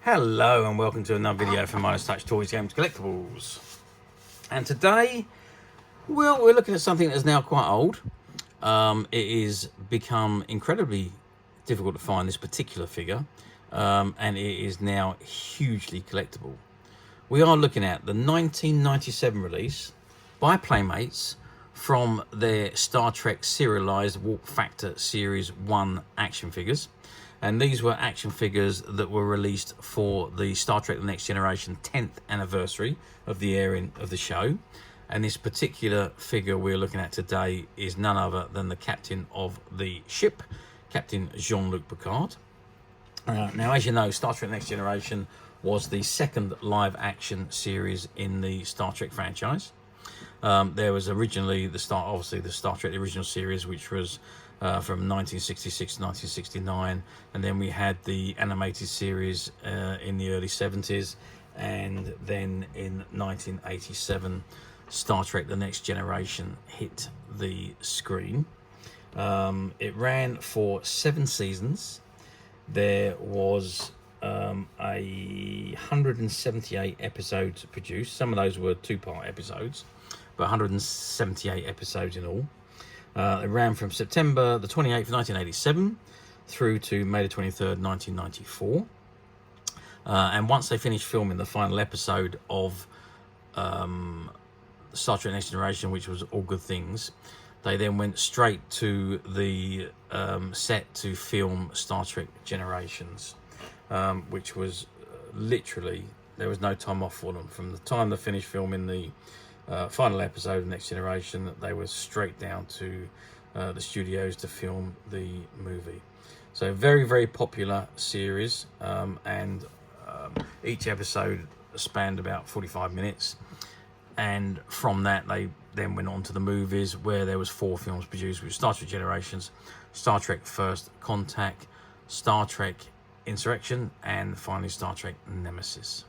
Hello and welcome to another video from Midas Touch Toys, Games, Collectibles. And today, well, we're looking at something that's now quite old. It is become incredibly difficult to find this particular figure, and it is now hugely collectible. We are looking at the 1997 release by Playmates from their Star Trek serialized Warp Factor Series 1 action figures. And these were action figures that were released for the Star Trek The Next Generation 10th anniversary of the airing of the show. And this particular figure we're looking at today is none other than the captain of the ship, Captain Jean-Luc Picard. Now, as you know, Star Trek The Next Generation was the second live action series in the Star Trek franchise. There was originally the Star Trek the original series, which was from 1966 to 1969, and then we had the animated series in the early 70s, and then in 1987 Star Trek The Next Generation hit the screen. It ran for 7 seasons. There was 178 episodes produced. Some of those were 2-part episodes, but 178 episodes in all. It ran from September the 28th, 1987 through to May the 23rd, 1994. And once they finished filming the final episode of Star Trek Next Generation, which was All Good Things, they then went straight to the set to film Star Trek Generations, which was literally, there was no time off for them. From the time they finished filming the final episode of Next Generation, they were straight down to the studios to film the movie. So very, very popular series, and each episode spanned about 45 minutes. And from that, they then went on to the movies, where there was 4 films produced, which Star Trek Generations, Star Trek First Contact, Star Trek Insurrection, and finally Star Trek Nemesis.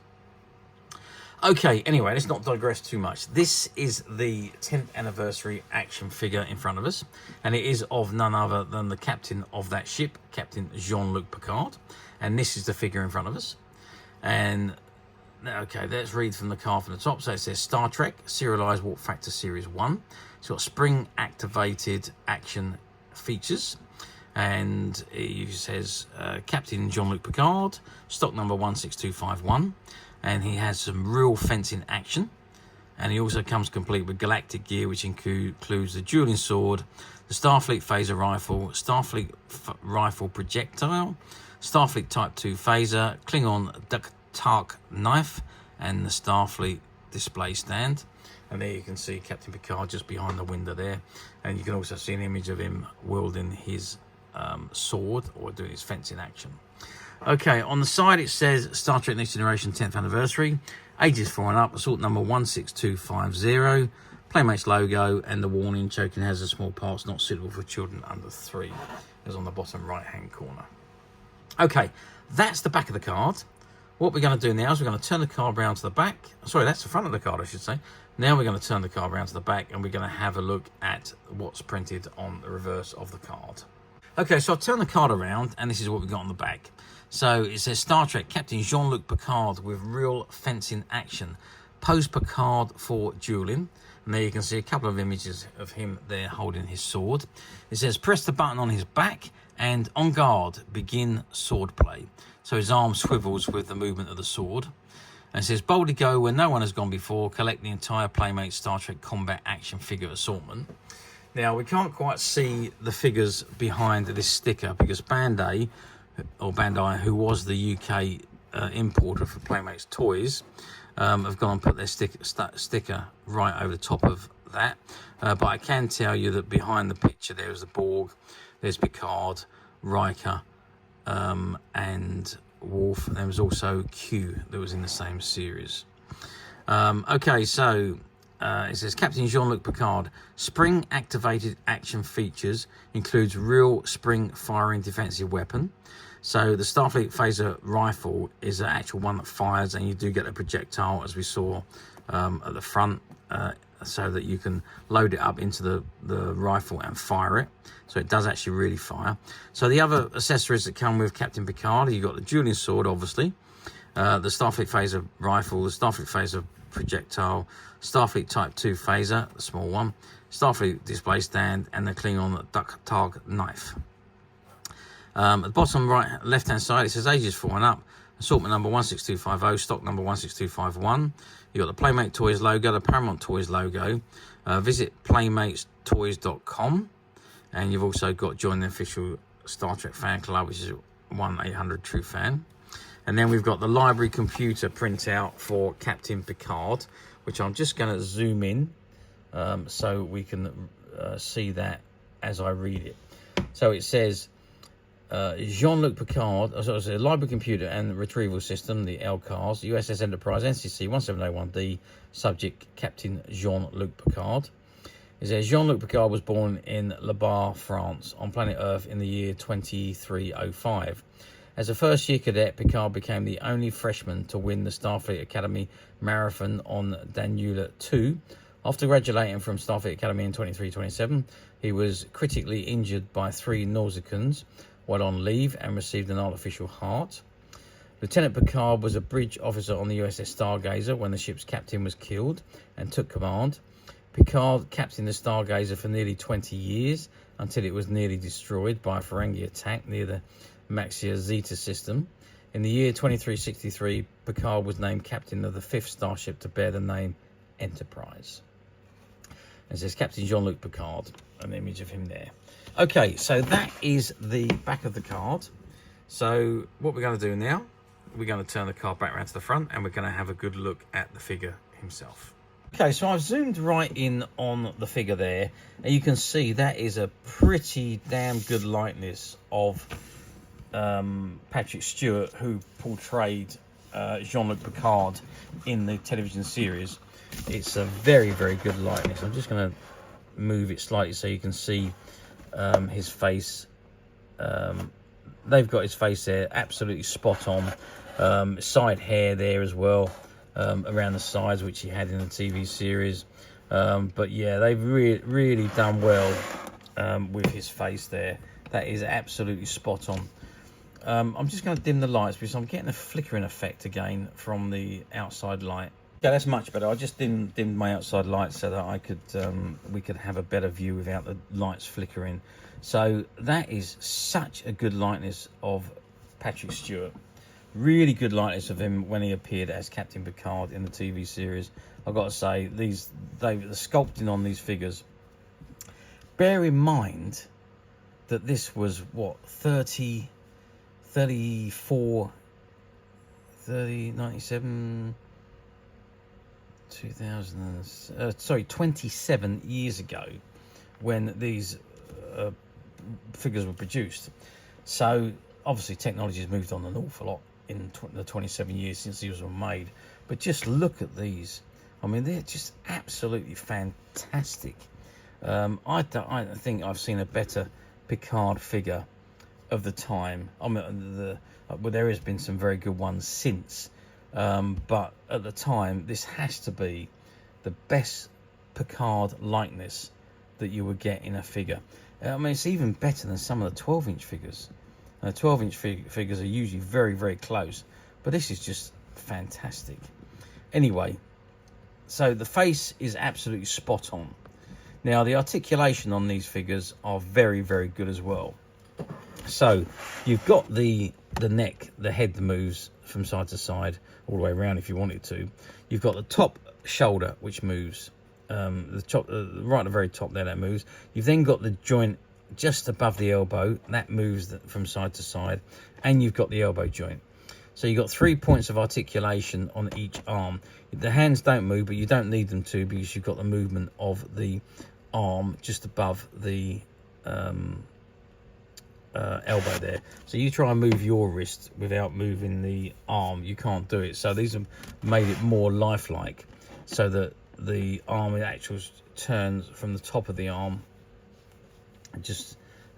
Okay, anyway, let's not digress too much. This is the 10th anniversary action figure in front of us, and it is of none other than the captain of that ship, Captain Jean-Luc Picard, and this is the figure in front of us. And okay, let's read from the card from the top. So it says Star Trek Serialized Warp Factor Series 1. It's got spring activated action features, and it says Captain Jean-Luc Picard, stock number 16251. And he has some real fencing action, and he also comes complete with Galactic gear, which includes the Dueling Sword, the Starfleet Phaser Rifle, Starfleet Rifle Projectile, Starfleet Type II Phaser, Klingon Tahg knife, and the Starfleet display stand. And there you can see Captain Picard just behind the window there, and you can also see an image of him wielding his sword, or doing his fencing action. Okay, on the side it says Star Trek Next Generation 10th anniversary, ages 4 and up, assault number 16250, Playmates logo, and the warning, choking has a small parts not suitable for children under 3. It's on the bottom right hand corner. Okay, that's the back of the card. What we're going to do now is we're going to turn the card around to the back. Sorry, that's the front of the card, I should say. Now we're going to turn the card around to the back, and we're going to have a look at what's printed on the reverse of the card. Okay, so I'll turn the card around, and this is what we've got on the back. So it says Star Trek Captain Jean-Luc Picard with real fencing action. Pose Picard for dueling. And there you can see a couple of images of him there holding his sword. It says press the button on his back and on guard, begin sword play. So his arm swivels with the movement of the sword. And it says boldly go where no one has gone before. Collect the entire Playmate Star Trek combat action figure assortment. Now we can't quite see the figures behind this sticker because Bandai, who was the UK importer for Playmates toys, have gone and put their sticker right over the top of that. But I can tell you that behind the picture there is the Borg, there's Picard, Riker, and Worf, and there was also Q that was in the same series. Okay, so it says Captain Jean-Luc Picard, spring activated action features, includes real spring firing defensive weapon. So the Starfleet Phaser Rifle is an actual one that fires, and you do get a projectile, as we saw at the front, so that you can load it up into the rifle and fire it. So it does actually really fire. So the other accessories that come with Captain Picard, you've got the Dueling Sword, obviously, the Starfleet Phaser Rifle, the Starfleet Phaser Projectile, Starfleet Type II Phaser, the small one, Starfleet Display Stand, and the Klingon Tahg knife. At the bottom right, left-hand side, it says ages 4 and up, assortment number 16250, stock number 16251. You've got the Playmate Toys logo, the Paramount Toys logo. Visit playmatestoys.com, and you've also got join the official Star Trek fan club, which is 1-800 True Fan. And then we've got the library computer printout for Captain Picard, which I'm just going to zoom in so we can see that as I read it. So it says Jean-Luc Picard, library computer and retrieval system, the LCARS, USS Enterprise, NCC 1701D, subject Captain Jean-Luc Picard. It says Jean-Luc Picard was born in Le Bar, France, on planet Earth in the year 2305. As a first-year cadet, Picard became the only freshman to win the Starfleet Academy Marathon on Dueling Sword. After graduating from Starfleet Academy in 2327, he was critically injured by 3 Nausicans while on leave and received an artificial heart. Lieutenant Picard was a bridge officer on the USS Stargazer when the ship's captain was killed and took command. Picard captained the Stargazer for nearly 20 years until it was nearly destroyed by a Ferengi attack near the Maxia Zeta system. In the year 2363, Picard was named captain of the 5th starship to bear the name Enterprise. It says Captain Jean-Luc Picard, an image of him there. Okay, so that is the back of the card. So what we're going to do now, we're going to turn the card back around to the front, and we're going to have a good look at the figure himself. Okay, so I've zoomed right in on the figure there, and you can see that is a pretty damn good likeness of Patrick Stewart, who portrayed Jean-Luc Picard in the television series. It's a very, very good likeness. I'm just going to move it slightly so you can see his face. They've got his face there, absolutely spot on. Side hair there as well, around the sides, which he had in the TV series. But yeah, they've really done well with his face there. That is absolutely spot on. I'm just going to dim the lights because I'm getting a flickering effect again from the outside light. Yeah, that's much better. I just dimmed my outside lights so that I could we could have a better view without the lights flickering. So that is such a good likeness of Patrick Stewart. Really good likeness of him when he appeared as Captain Picard in the TV series. I've got to say, the sculpting on these figures. Bear in mind that this was what 27 years ago when these figures were produced. So obviously technology has moved on an awful lot in the 27 years since these were made, but just look at these. I mean, they're just absolutely fantastic. I think I've seen a better Picard figure of the time. I mean, well, there has been some very good ones since, but at the time, this has to be the best Picard likeness that you would get in a figure. I mean, it's even better than some of the 12-inch figures. 12-inch figures are usually very, very close, but this is just fantastic. Anyway, so the face is absolutely spot on. Now, the articulation on these figures are very, very good as well. So you've got the neck, the head that moves from side to side all the way around if you wanted to. You've got the top shoulder, which moves. The top, right at the very top there, that moves. You've then got the joint just above the elbow, that moves from side to side, and you've got the elbow joint. So you've got 3 points of articulation on each arm. The hands don't move, but you don't need them to because you've got the movement of the arm just above the elbow there. So you try and move your wrist without moving the arm, you can't do it. So these have made it more lifelike, so that the arm actually turns from the top of the arm just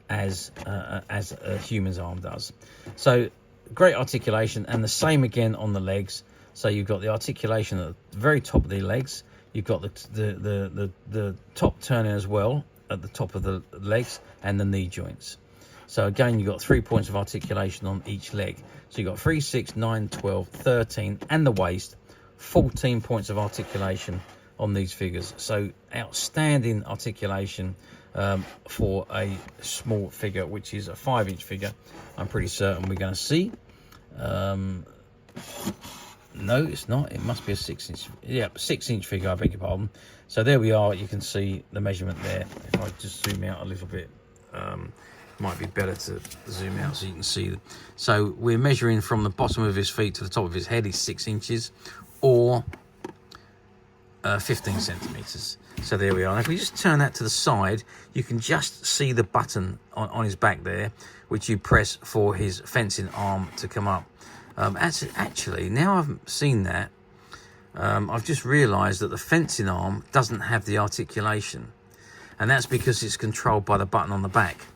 as a human's arm does. So great articulation, and the same again on the legs. So you've got the articulation at the very top of the legs. You've got the top turning as well at the top of the legs and the knee joints. So again, you've got 3 points of articulation on each leg. So you've got 3, 6, 9, 12, 13, and the waist, 14 points of articulation on these figures. So outstanding articulation for a small figure, which is a 5-inch figure. I'm pretty certain we're going to see. No, it's not. It must be a 6-inch. Yeah, 6-inch figure, I beg your pardon. So there we are. You can see the measurement there. If I just zoom out a little bit, might be better to zoom out so you can see. So we're measuring from the bottom of his feet to the top of his head is 6 inches, or 15 centimeters. So there we are. And if we just turn that to the side, you can just see the button on his back there, which you press for his fencing arm to come up. Actually, now I've seen that, I've just realized that the fencing arm doesn't have the articulation, and that's because it's controlled by the button on the back.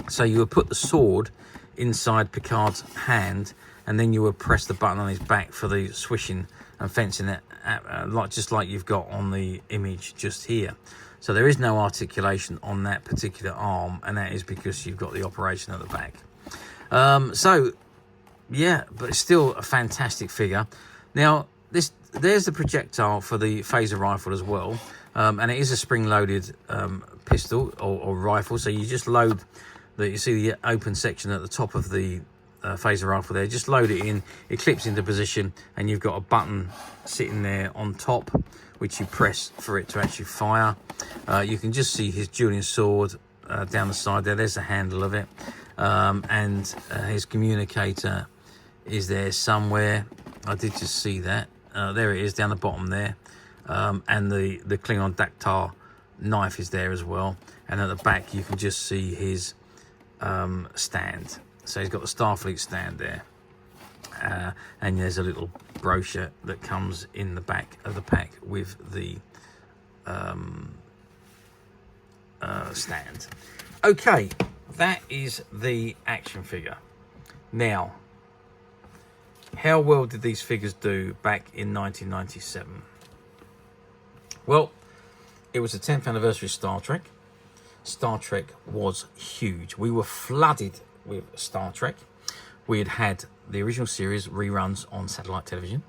So you would put the sword inside Picard's hand, and then you would press the button on his back for the swishing and fencing it, just like you've got on the image just here. So there is no articulation on that particular arm, and that is because you've got the operation at the back. Yeah, but it's still a fantastic figure. Now, there's the projectile for the phaser rifle as well, and it is a spring-loaded pistol or rifle. So you just load you see the open section at the top of the phaser rifle there. Just load it in, it clips into position, and you've got a button sitting there on top, which you press for it to actually fire. You can just see his dueling sword down the side there. There's the handle of it, and his communicator is there somewhere. I did just see that. There it is down the bottom there, and the Klingon Dactar knife is there as well. And at the back you can just see his stand. So he's got the Starfleet stand there, and there's a little brochure that comes in the back of the pack with the stand. Okay, that is the action figure. Now, how well did these figures do back in 1997? Well, it was the 10th anniversary of Star Trek. Star Trek was huge. We were flooded with Star Trek. We had the original series reruns on satellite television.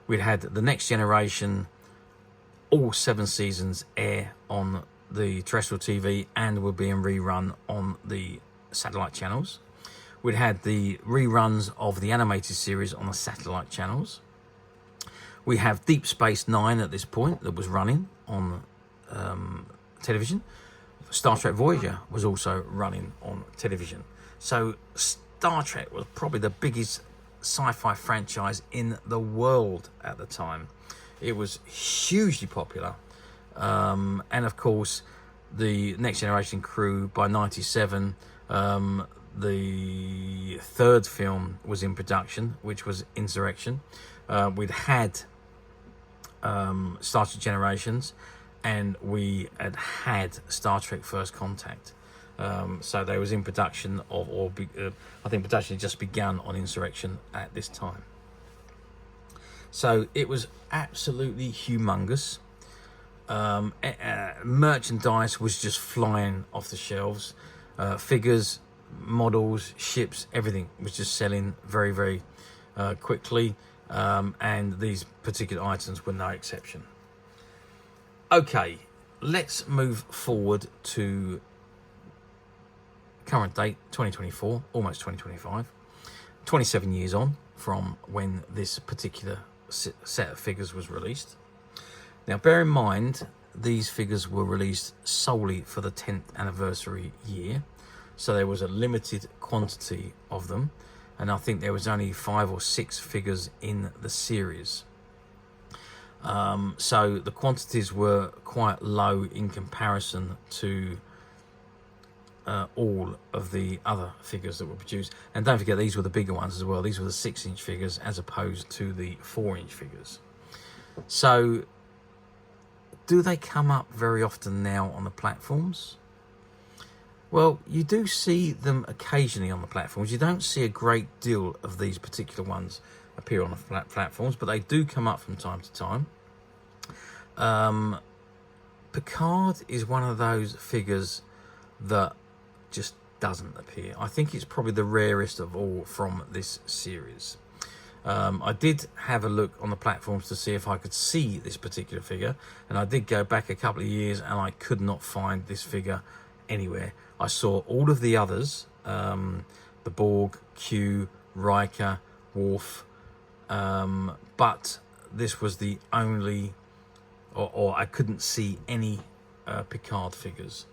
We'd had the Next Generation, all 7 seasons air on the terrestrial TV and were being rerun on the satellite channels. We'd had the reruns of the animated series on the satellite channels. We have Deep Space Nine at this point that was running on television. Star Trek Voyager was also running on television. So Star Trek was probably the biggest sci-fi franchise in the world at the time. It was hugely popular. And of course, the Next Generation crew by 97, the 3rd film was in production, which was Insurrection. We'd had Star Trek Generations, and we had Star Trek First Contact. So they was in production I think production had just begun on Insurrection at this time. So it was absolutely humongous. Merchandise was just flying off the shelves. Figures, models, ships, everything was just selling very, very quickly, and these particular items were no exception. Okay, let's move forward to current date, 2024, almost 2025, 27 years on from when this particular set of figures was released. Now, bear in mind, these figures were released solely for the 10th anniversary year. So there was a limited quantity of them, and I think there was only 5 or 6 figures in the series. So the quantities were quite low in comparison to all of the other figures that were produced. And don't forget, these were the bigger ones as well. These were the 6-inch figures as opposed to the 4-inch figures. So do they come up very often now on the platforms? Well, you do see them occasionally on the platforms. You don't see a great deal of these particular ones appear on the platforms, but they do come up from time to time. Picard is one of those figures that just doesn't appear. I think it's probably the rarest of all from this series. I did have a look on the platforms to see if I could see this particular figure, and I did go back a couple of years and I could not find this figure anywhere. I saw all of the others, the Borg, Q, Riker, Worf, but this was the only, or I couldn't see any Picard figures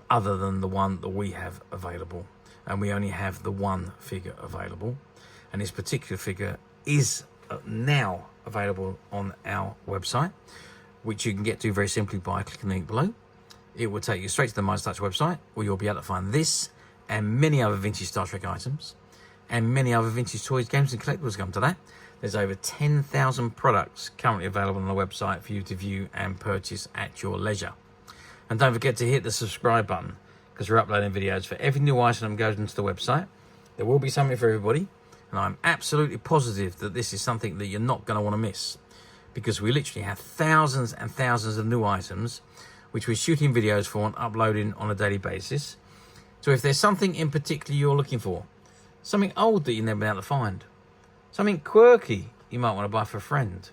other than the one that we have available, and we only have the one figure available. And this particular figure is now available on our website, which you can get to very simply by clicking the link below. It will take you straight to the Midas Touch website, where you'll be able to find this and many other vintage Star Trek items and many other vintage toys, games and collectibles. Come to that. There's over 10,000 products currently available on the website for you to view and purchase at your leisure. And don't forget to hit the subscribe button, because we're uploading videos for every new item that goes into the website. There will be something for everybody. And I'm absolutely positive that this is something that you're not going to want to miss, because we literally have thousands and thousands of new items which we're shooting videos for and uploading on a daily basis. So if there's something in particular you're looking for, something old that you've never been able to find, something quirky you might want to buy for a friend,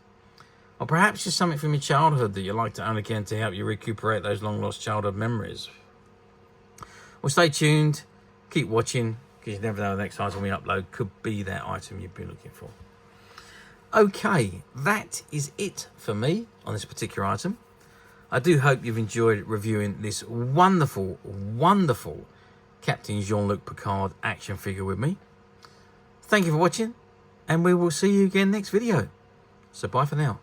or perhaps just something from your childhood that you like to own again to help you recuperate those long lost childhood memories, well, stay tuned, keep watching, because you never know, the next item we upload could be that item you've been looking for. Okay, that is it for me on this particular item. I do hope you've enjoyed reviewing this wonderful, wonderful Captain Jean-Luc Picard action figure with me. Thank you for watching, and we will see you again next video. So bye for now.